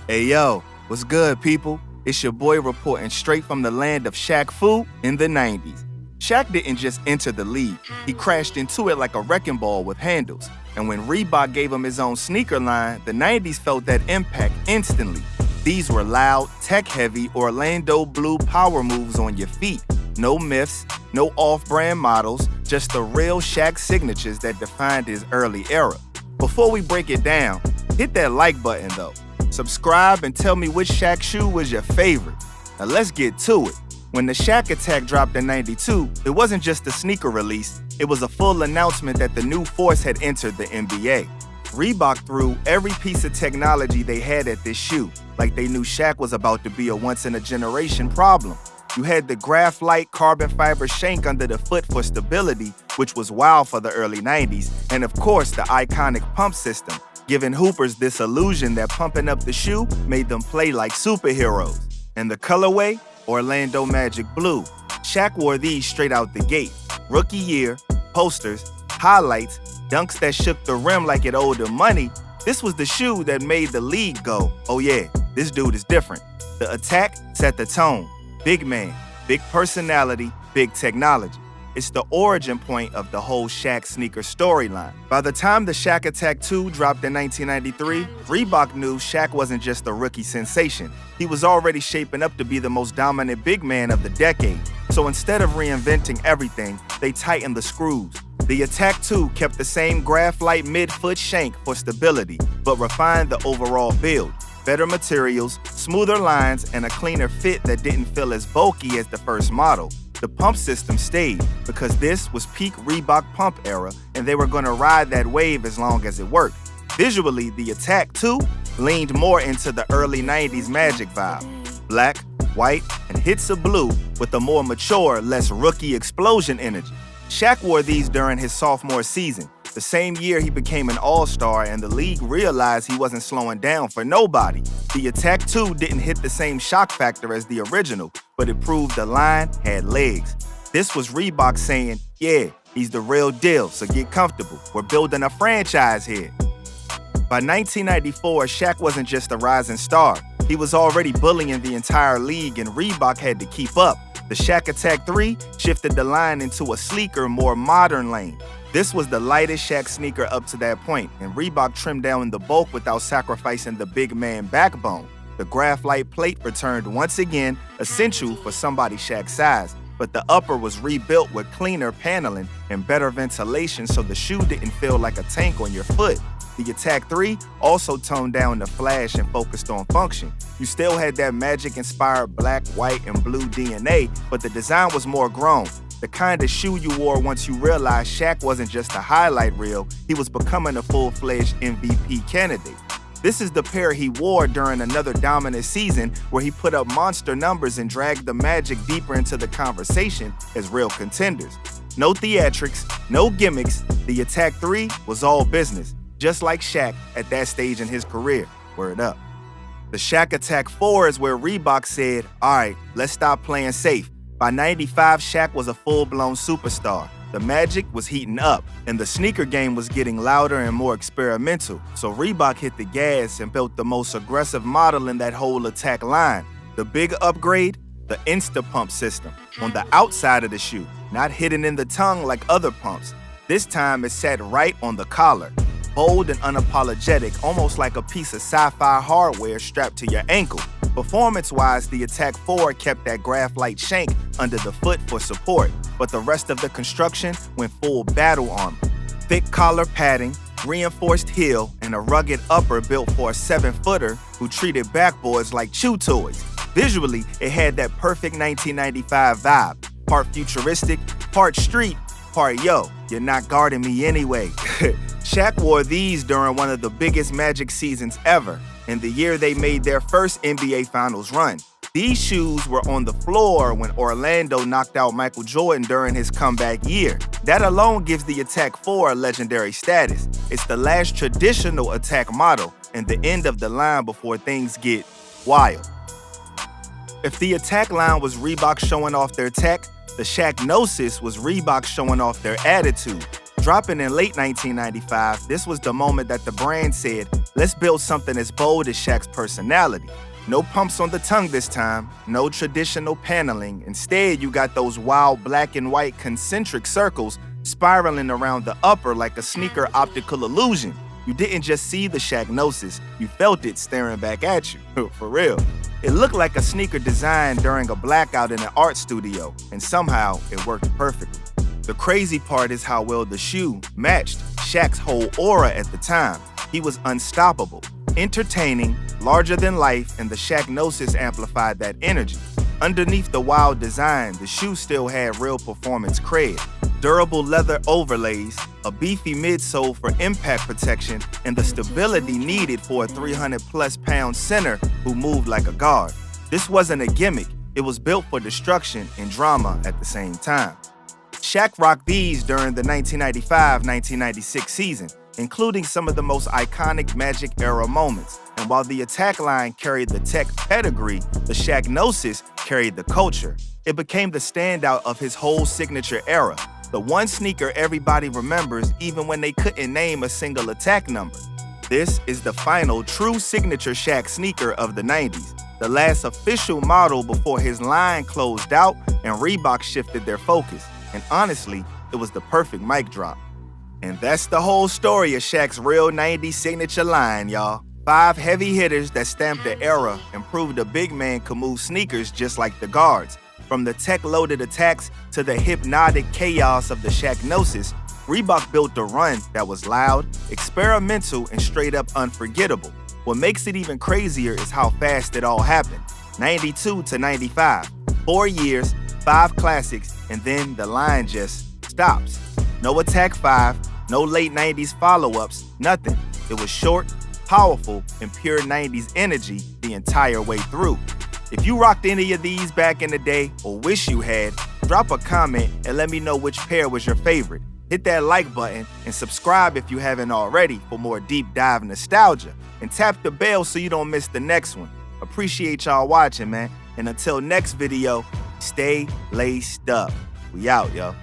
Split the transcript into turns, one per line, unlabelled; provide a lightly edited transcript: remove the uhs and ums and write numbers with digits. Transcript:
Hey yo, what's good, people? It's your boy reporting straight from the land of Shaq Fu in the 90s. Shaq didn't just enter the league, he crashed into it like a wrecking ball with handles. And when Reebok gave him his own sneaker line, the 90s felt that impact instantly. These were loud, tech-heavy Orlando blue power moves on your feet. No myths, no off-brand models, just the real Shaq signatures that defined his early era. Before we break it down, hit that like button though. Subscribe and tell me which Shaq shoe was your favorite. Now let's get to it. When the Shaq Attaq dropped in '92, it wasn't just a sneaker release, it was a full announcement that the new force had entered the NBA. Reebok threw every piece of technology they had at this shoe, like they knew Shaq was about to be a once-in-a-generation problem. You had the graphite carbon fiber shank under the foot for stability, which was wild for the early 90s, and of course the iconic pump system, giving hoopers this illusion that pumping up the shoe made them play like superheroes. And the colorway? Orlando Magic Blue. Shaq wore these straight out the gate. Rookie year, posters, highlights, dunks that shook the rim like it owed him money. This was the shoe that made the league go, oh yeah, this dude is different. The Attaq set the tone. Big man, big personality, big technology. It's the origin point of the whole Shaq sneaker storyline. By the time the Shaq Attaq 2 dropped in 1993, Reebok knew Shaq wasn't just a rookie sensation. He was already shaping up to be the most dominant big man of the decade. So instead of reinventing everything, they tightened the screws. The Attaq 2 kept the same graphite mid-foot shank for stability, but refined the overall build. Better materials, smoother lines, and a cleaner fit that didn't feel as bulky as the first model. The pump system stayed because this was peak Reebok pump era and they were going to ride that wave as long as it worked. Visually, the Attaq 2 leaned more into the early 90s Magic vibe. Black, white, and hits of blue with a more mature, less rookie explosion energy. Shaq wore these during his sophomore season, the same year he became an all-star and the league realized he wasn't slowing down for nobody. The Attaq 2 didn't hit the same shock factor as the original, but it proved the line had legs. This was Reebok saying, yeah, he's the real deal, so get comfortable. We're building a franchise here. By 1994, Shaq wasn't just a rising star. He was already bullying the entire league and Reebok had to keep up. The Shaq Attaq 3 shifted the line into a sleeker, more modern lane. This was the lightest Shaq sneaker up to that point, and Reebok trimmed down the bulk without sacrificing the big man backbone. The graphite plate returned once again, essential for somebody Shaq's size, but the upper was rebuilt with cleaner paneling and better ventilation so the shoe didn't feel like a tank on your foot. The Attaq 3 also toned down the flash and focused on function. You still had that Magic-inspired black, white, and blue DNA, but the design was more grown. The kind of shoe you wore once you realized Shaq wasn't just a highlight reel, he was becoming a full-fledged MVP candidate. This is the pair he wore during another dominant season where he put up monster numbers and dragged the Magic deeper into the conversation as real contenders. No theatrics, no gimmicks, the Attaq 3 was all business, just like Shaq at that stage in his career. Word up. The Shaq Attaq 4 is where Reebok said, alright, let's stop playing safe. By '95, Shaq was a full-blown superstar. The Magic was heating up, and the sneaker game was getting louder and more experimental. So Reebok hit the gas and built the most aggressive model in that whole Attaq line. The big upgrade? The Insta-Pump system. On the outside of the shoe, not hidden in the tongue like other pumps. This time it sat right on the collar. Bold and unapologetic, almost like a piece of sci-fi hardware strapped to your ankle. Performance-wise, the Attaq 4 kept that graphite shank under the foot for support, but the rest of the construction went full battle armor. Thick collar padding, reinforced heel, and a rugged upper built for a 7-footer who treated backboards like chew toys. Visually, it had that perfect 1995 vibe. Part futuristic, part street, part yo, you're not guarding me anyway. Shaq wore these during one of the biggest Magic seasons ever, in the year they made their first NBA Finals run. These shoes were on the floor when Orlando knocked out Michael Jordan during his comeback year. That alone gives the Attaq 4 a legendary status. It's the last traditional Attaq model and the end of the line before things get wild. If the Attaq line was Reebok showing off their tech, the Shaqnosis was Reebok showing off their attitude. Dropping in late 1995, this was the moment that the brand said, let's build something as bold as Shaq's personality. No pumps on the tongue this time, no traditional paneling. Instead, you got those wild black and white concentric circles spiraling around the upper like a sneaker optical illusion. You didn't just see the Shaqnosis, you felt it staring back at you, for real. It looked like a sneaker designed during a blackout in an art studio, and somehow it worked perfectly. The crazy part is how well the shoe matched Shaq's whole aura at the time. He was unstoppable, entertaining, larger than life, and the Shaqnosis amplified that energy. Underneath the wild design, the shoe still had real performance cred. Durable leather overlays, a beefy midsole for impact protection, and the stability needed for a 300-plus pound center who moved like a guard. This wasn't a gimmick, it was built for destruction and drama at the same time. Shaq rocked these during the 1995-1996 season, including some of the most iconic Magic era moments. And while the Attaq line carried the tech pedigree, the Shaqnosis carried the culture. It became the standout of his whole signature era. The one sneaker everybody remembers even when they couldn't name a single Attaq number. This is the final true signature Shaq sneaker of the 90s, the last official model before his line closed out and Reebok shifted their focus. And honestly, it was the perfect mic drop. And that's the whole story of Shaq's real 90s signature line, y'all. 5 heavy hitters that stamped the era and proved a big man could move sneakers just like the guards. From the tech-loaded attacks to the hypnotic chaos of the Shaqnosis, Reebok built a run that was loud, experimental, and straight up unforgettable. What makes it even crazier is how fast it all happened. 92 to 95, 4 years, 5 classics, and then the line just stops. No Attaq 5, no late 90s follow-ups, nothing. It was short, powerful, and pure 90s energy the entire way through. If you rocked any of these back in the day or wish you had, drop a comment and let me know which pair was your favorite. Hit that like button and subscribe if you haven't already for more deep dive nostalgia. And tap the bell so you don't miss the next one. Appreciate y'all watching, man. And until next video, stay laced up. We out, yo.